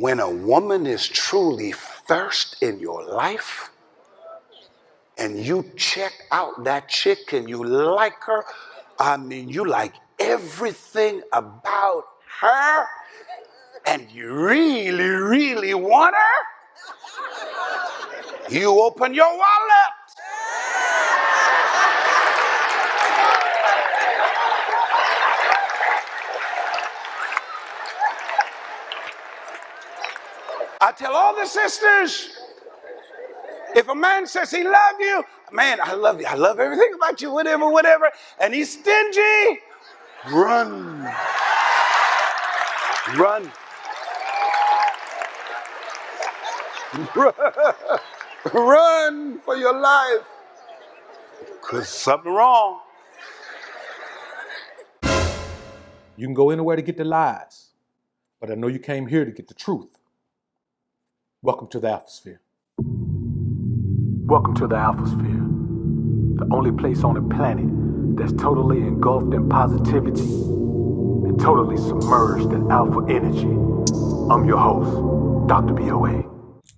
when a woman is truly first in your life and you check out that chick and you like her, I mean, you like everything about her and you really, really want her, you open your wallet. I tell all the sisters, if a man says he loves you, man, I love you, I love everything about you, whatever, whatever, and he's stingy, run. Run. Run for your life. Because something wrong. You can go anywhere to get the lies, but I know you came here to get the truth. Welcome to the Alphasphere. Welcome to the Alphasphere, the only place on the planet that's totally engulfed in positivity and totally submerged in alpha energy. I'm your host, Dr. BOA.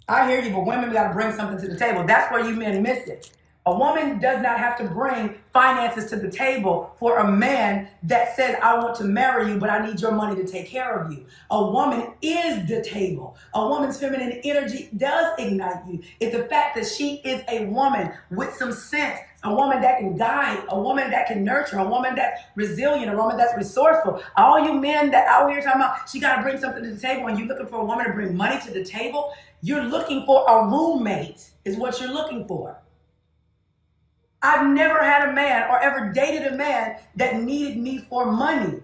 I hear you, but women got to bring something to the table. That's where you men miss it. A woman does not have to bring finances to the table for a man that says, I want to marry you, but I need your money to take care of you. A woman is the table. A woman's feminine energy does ignite you. It's the fact that she is a woman with some sense, a woman that can guide, a woman that can nurture, a woman that's resilient, a woman that's resourceful. All you men that out here talking about, she got to bring something to the table, and you're looking for a woman to bring money to the table, you're looking for a roommate is what you're looking for. I've never had a man or ever dated a man that needed me for money,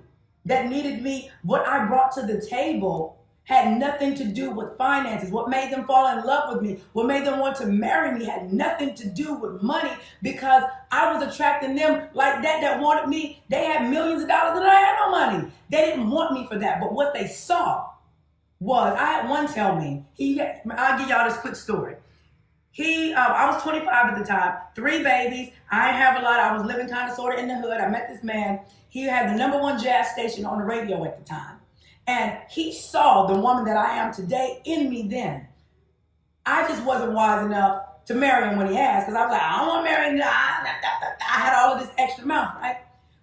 that needed me. What I brought to the table had nothing to do with finances. What made them fall in love with me, what made them want to marry me had nothing to do with money, because I was attracting them like that wanted me. They had millions of dollars and I had no money. They didn't want me for that. But what they saw was, I had one tell me, I'll give y'all this quick story. I was 25 at the time, 3 babies. I didn't have a lot. I was living kind of sort of in the hood. I met this man. He had the #1 jazz station on the radio at the time. And he saw the woman that I am today in me then. I just wasn't wise enough to marry him when he asked, because I was like, I don't want to marry him. I had all of this extra mouth, right?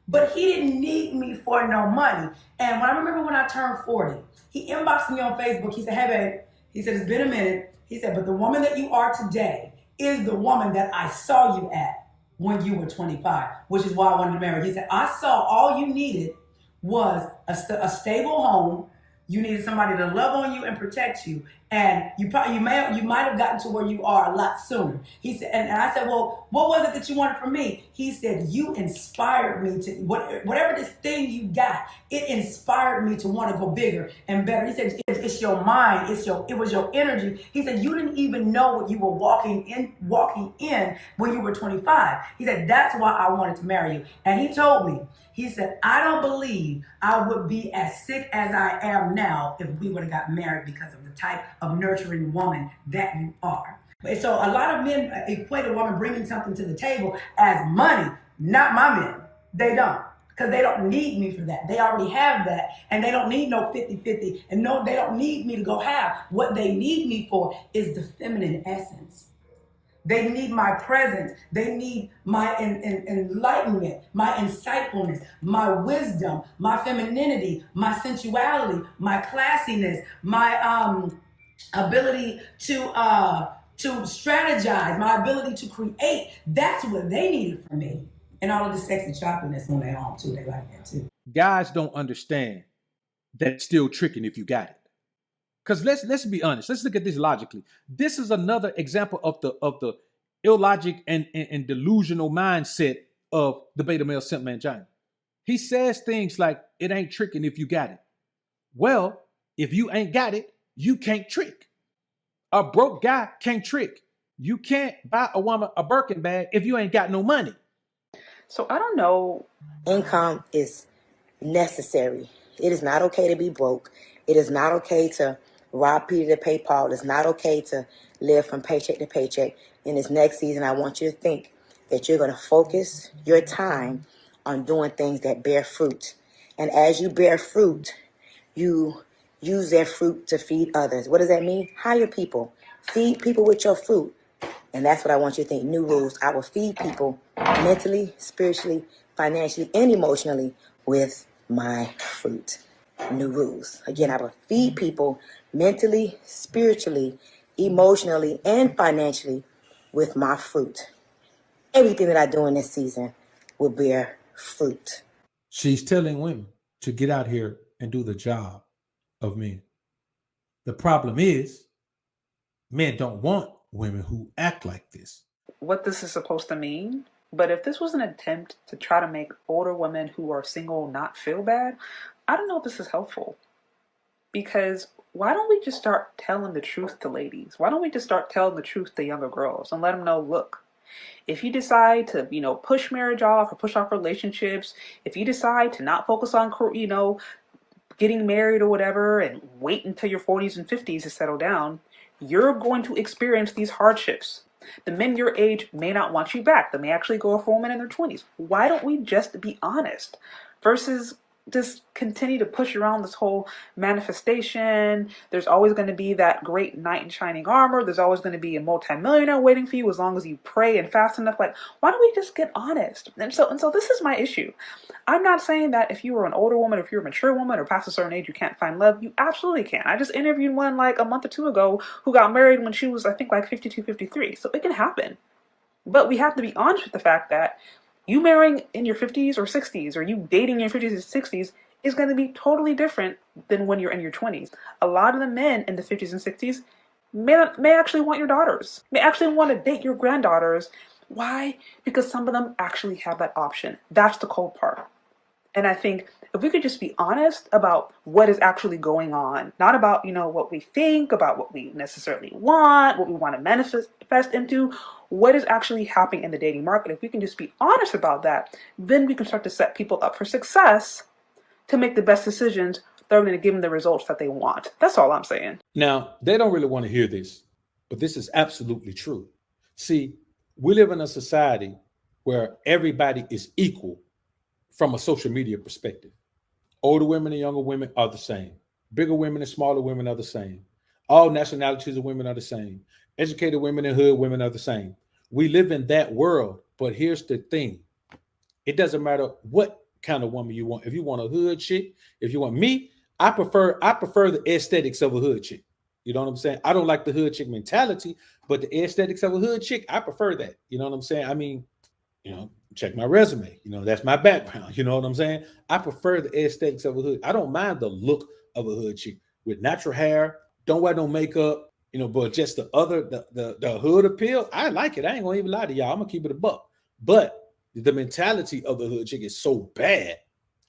But he didn't need me for no money. And when I turned 40, he inboxed me on Facebook. He said, hey, babe. He said, it's been a minute. He said, but the woman that you are today is the woman that I saw you at when you were 25, which is why I wanted to marry. He said, I saw all you needed was a stable home. You needed somebody to love on you and protect you. And you might have gotten to where you are a lot sooner. He said, and I said, well, what was it that you wanted from me? He said, you inspired me to, whatever this thing you got, it inspired me to want to go bigger and better. He said, it's your mind, it was your energy. He said, you didn't even know what you were walking in when you were 25. He said, that's why I wanted to marry you. And he told me, he said, I don't believe I would be as sick as I am now if we would have got married, because of the type of nurturing woman that you are. So a lot of men equate a woman bringing something to the table as money. Not my men. They don't. Because they don't need me for that. They already have that. And they don't need no 50-50. And no, they don't need me to go half. What they need me for is the feminine essence. They need my presence. They need my enlightenment, my insightfulness, my wisdom, my femininity, my sensuality, my classiness, my ability to strategize, my ability to create. That's what they needed from me. And all of the sexy choppiness when they're home too. They like that too. Guys don't understand that it's still tricking if you got it. Because let's be honest. Let's look at this logically. This is another example of the illogic and delusional mindset of the beta male simp mangina. He says things like, it ain't tricking if you got it. Well, if you ain't got it, you can't trick. A broke guy can't trick. You can't buy a woman a Birkin bag if you ain't got no money. So I don't know. Income is necessary. It is not okay to be broke. It is not okay to rob Peter to pay Paul. It's not okay to live from paycheck to paycheck. In this next season, I want you to think that you're going to focus your time on doing things that bear fruit. And as you bear fruit, you use their fruit to feed others. What does that mean? Hire people. Feed people with your fruit. And that's what I want you to think. New rules. I will feed people mentally, spiritually, financially, and emotionally with my fruit. New rules. Again, I will feed people mentally, spiritually, emotionally, and financially with my fruit. Everything that I do in this season will bear fruit. She's telling women to get out here and do the job of men. The problem is, men don't want women who act like this. What this is supposed to mean, but if this was an attempt to try to make older women who are single not feel bad, I don't know if this is helpful. Because why don't we just start telling the truth to ladies? Why don't we just start telling the truth to younger girls and let them know, look, if you decide to, push marriage off or push off relationships, if you decide to not focus on, getting married or whatever and wait until your 40s and 50s to settle down, you're going to experience these hardships. The men your age may not want you back. They may actually go for women in their 20s. Why don't we just be honest versus just continue to push around this whole manifestation? There's always going to be that great knight in shining armor. There's always going to be a multimillionaire waiting for you as long as you pray and fast enough. Like, why don't we just get honest? And so this is my issue. I'm not saying that if you were an older woman, if you're a mature woman or past a certain age, you can't find love. You absolutely can. I just interviewed one like a month or two ago who got married when she was, I think, like 52, 53. So it can happen. But we have to be honest with the fact that you marrying in your 50s or 60s, or you dating in your 50s or 60s, is going to be totally different than when you're in your 20s. A lot of the men in the 50s and 60s may actually want your daughters, may actually want to date your granddaughters. Why? Because some of them actually have that option. That's the cold part. And I think if we could just be honest about what is actually going on, not about, what we think, about what we necessarily want, what we want to manifest into, what is actually happening in the dating market. If we can just be honest about that, then we can start to set people up for success to make the best decisions that are going to give them the results that they want. That's all I'm saying. Now, they don't really want to hear this, but this is absolutely true. See, we live in a society where everybody is equal from a social media perspective. Older women and younger women are the same. Bigger women and smaller women are the same. All nationalities of women are the same. Educated women and hood women are the same. We live in that world, but here's the thing. It doesn't matter what kind of woman you want. If you want a hood chick, if you want me, I prefer the aesthetics of a hood chick. You know what I'm saying? I don't like the hood chick mentality, but the aesthetics of a hood chick, I prefer that. You know what I'm saying? I mean, check my resume. That's my background. You know what I'm saying? I prefer the aesthetics of a hood. I don't mind the look of a hood chick with natural hair, don't wear no makeup, but just the hood appeal. I like it. I ain't gonna even lie to y'all. I'm gonna keep it a buck. But the mentality of the hood chick is so bad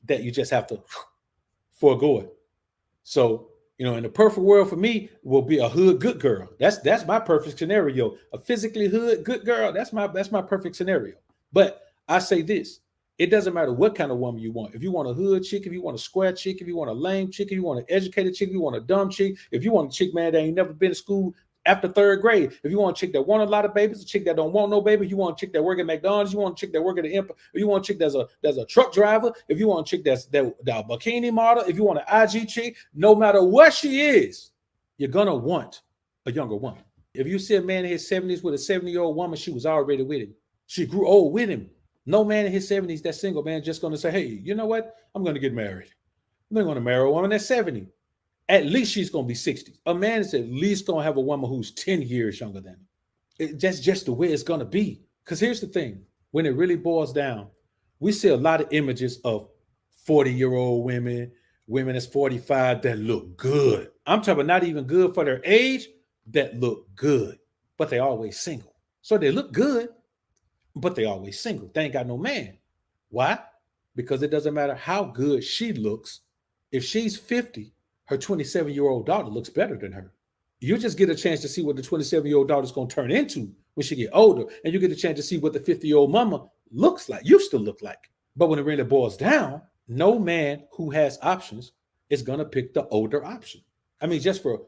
that you just have to forego it. So, in the perfect world for me will be a hood good girl. That's my perfect scenario. A physically hood good girl. That's my perfect scenario. But I say this, it doesn't matter what kind of woman you want. If you want a hood chick, if you want a square chick, if you want a lame chick, if you want an educated chick, if you want a dumb chick, if you want a chick, man, that ain't never been to school after third grade, if you want a chick that want a lot of babies, a chick that don't want no baby, you want a chick that work at McDonald's, you want a chick that work at the Empire, you want a chick that's a truck driver, if you want a chick that's a bikini model, if you want an IG chick, no matter what she is, you're gonna want a younger woman. If you see a man in his 70s with a 70-year-old woman, she was already with him. She grew old with him. No man in his 70s that's single, man, just going to say, hey, you know what? I'm going to get married. I'm not going to marry a woman that's 70. At least she's going to be 60. A man is at least going to have a woman who's 10 years younger than him. That's just the way it's going to be. Because here's the thing. When it really boils down, we see a lot of images of 40-year-old women that's 45 that look good. I'm talking about not even good for their age, that look good, but they always single. So they look good, but they always single. They ain't got no man. Why? Because it doesn't matter how good she looks. If she's 50, her 27-year-old daughter looks better than her. You just get a chance to see what the 27-year-old daughter is going to turn into when she get older. And you get a chance to see what the 50-year-old mama used to look like. But when it really boils down, no man who has options is going to pick the older option. I mean, just for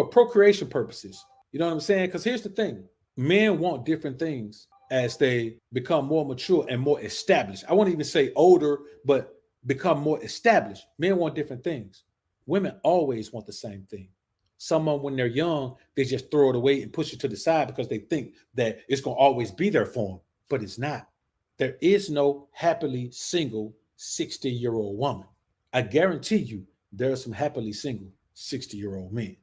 procreation purposes. You know what I'm saying? Because here's the thing. Men want different things as they become more mature and more established. I won't even say older, but become more established. Men want different things. Women always want the same thing. Some of them, when they're young, they just throw it away and push it to the side because they think that it's going to always be there for them, but it's not. There is no happily single 60-year-old woman. I guarantee you there are some happily single 60-year-old men.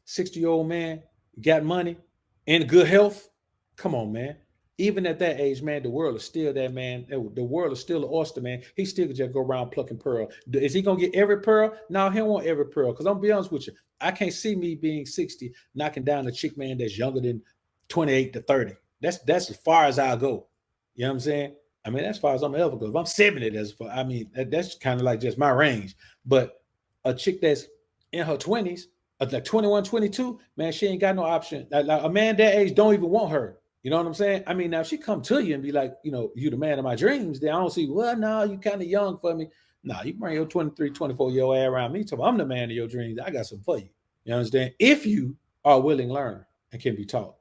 60-year-old man, got money, in good health. Come on, man. Even at that age, man, the world is still that, man. The world is still an oyster, man. He still could just go around plucking pearl. Is he going to get every pearl? No, he don't want every pearl. Because I'm going to be honest with you, I can't see me being 60 knocking down a chick, man, that's younger than 28 to 30. That's as far as I'll go. You know what I'm saying? I mean, as far as I'm ever go. If I'm 70, that's kind of like just my range. But a chick that's in her 20s, like 21, 22, man, she ain't got no option. Like a man that age don't even want her. You know what I'm saying? I mean, now if she come to you and be like, you know, you the man of my dreams, then I don't see, well, no, you kind of young for me. No, you bring your 23, 24-year-old ass around me. I'm the man of your dreams. I got something for you. You understand? If you are a willing learner and can be taught.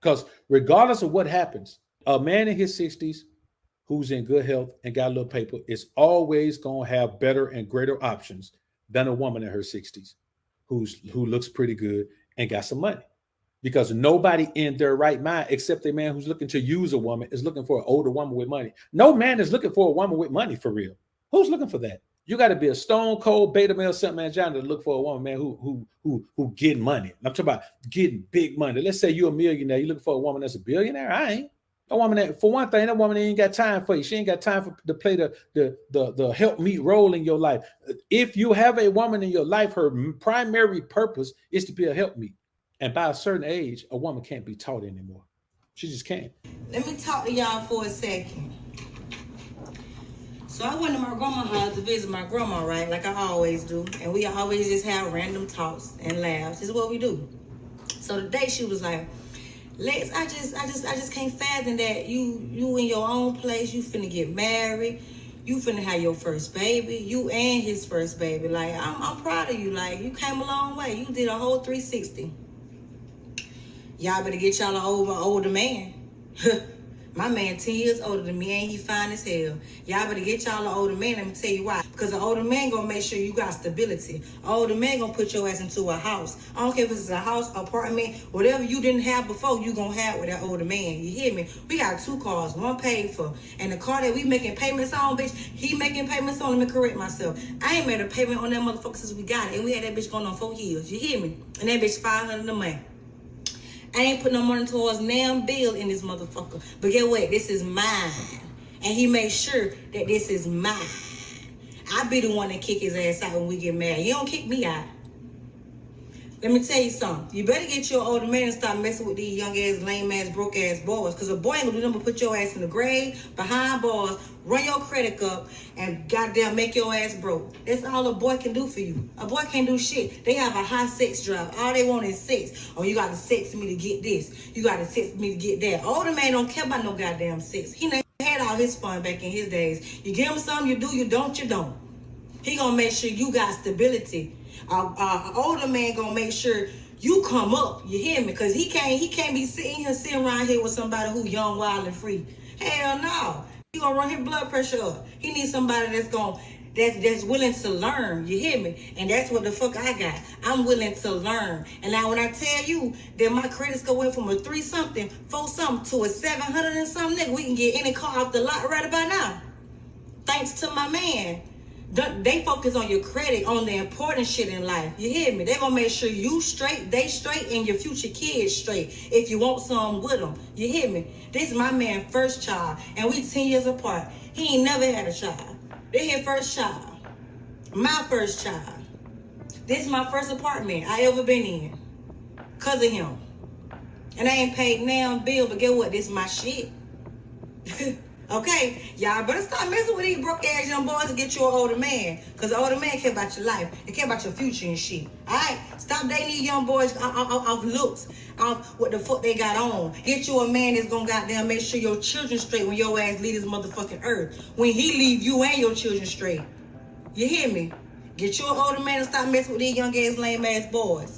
Because regardless of what happens, a man in his 60s who's in good health and got a little paper is always going to have better and greater options than a woman in her 60s who looks pretty good and got some money. Because nobody in their right mind, except a man who's looking to use a woman, is looking for an older woman with money. No man is looking for a woman with money for real. Who's looking for that? You got to be a stone cold beta male, something man, John, to look for a woman, man, who getting money. I'm talking about getting big money. Let's say you're a millionaire. You looking for a woman that's a billionaire? I ain't. A woman that, for one thing, that woman ain't got time for you. She ain't got time to play the help me role in your life. If you have a woman in your life, her primary purpose is to be a help me. And by a certain age, a woman can't be taught anymore. She just can't. Let me talk to y'all for a second. So I went to my grandma's house to visit my grandma, right? Like I always do. And we always just have random talks and laughs. This is what we do. So today she was like, Lex, I just can't fathom that you in your own place, you finna get married, you finna have your first baby, you and his first baby. Like, I'm proud of you. Like, you came a long way. You did a whole 360. Y'all better get y'all an older man. My man 10 years older than me, and he fine as hell. Y'all better get y'all an older man. Let me tell you why. Because an older man gonna make sure you got stability. An older man gonna put your ass into a house. I don't care if it's a house, apartment, whatever you didn't have before, you gonna have with that older man. You hear me? We got 2 cars, one paid for. And the car that we making payments on, bitch, he making payments on. Let me correct myself. I ain't made a payment on that motherfucker since we got it. And we had that bitch going on 4 years. You hear me? And that bitch $500 a month. I ain't put no money towards damn bill in this motherfucker. But get what? This is mine. And he made sure that this is mine. I be the one that kick his ass out when we get married. He don't kick me out. Let me tell you something. You better get your older man and stop messing with these young ass, lame ass, broke ass boys. Because a boy ain't gonna do nothing but put your ass in the grave, behind bars, run your credit up, and goddamn make your ass broke. That's all a boy can do for you. A boy can't do shit. They have a high sex drive. All they want is sex. Oh, you got to sex me to get this. You got to sex me to get that. Older man don't care about no goddamn sex. He had all his fun back in his days. You give him something, you do, you don't, you don't. He gonna make sure you got stability. Older man gonna make sure you come up. You hear me? Because he can't be sitting around here with somebody who young, wild, and free. Hell no. He gonna run his blood pressure up. He needs somebody that's willing to learn. You hear me? And that's what the fuck I got. I'm willing to learn. And now when I tell you that my credit score went from a 3-something, 4-something to a 700 and something, nigga, we can get any car off the lot right about now. Thanks to my man. They focus on your credit, on the important shit in life. You hear me? They gonna make sure you straight, they straight, and your future kids straight. If you want some with them. You hear me? This is my man's first child, and we 10 years apart. He ain't never had a child. This his first child. My first child. This is my first apartment I ever been in. Cause of him. And I ain't paid now bill, but get what? This is my shit. Okay, y'all better stop messing with these broke ass young boys and get you an older man. Because the older man care about your life. They care about your future and shit. Alright? Stop dating these young boys off looks. Off what the fuck they got on. Get you a man that's gonna goddamn make sure your children straight when your ass leave this motherfucking earth. When he leave you and your children straight. You hear me? Get you an older man and stop messing with these young ass lame ass boys.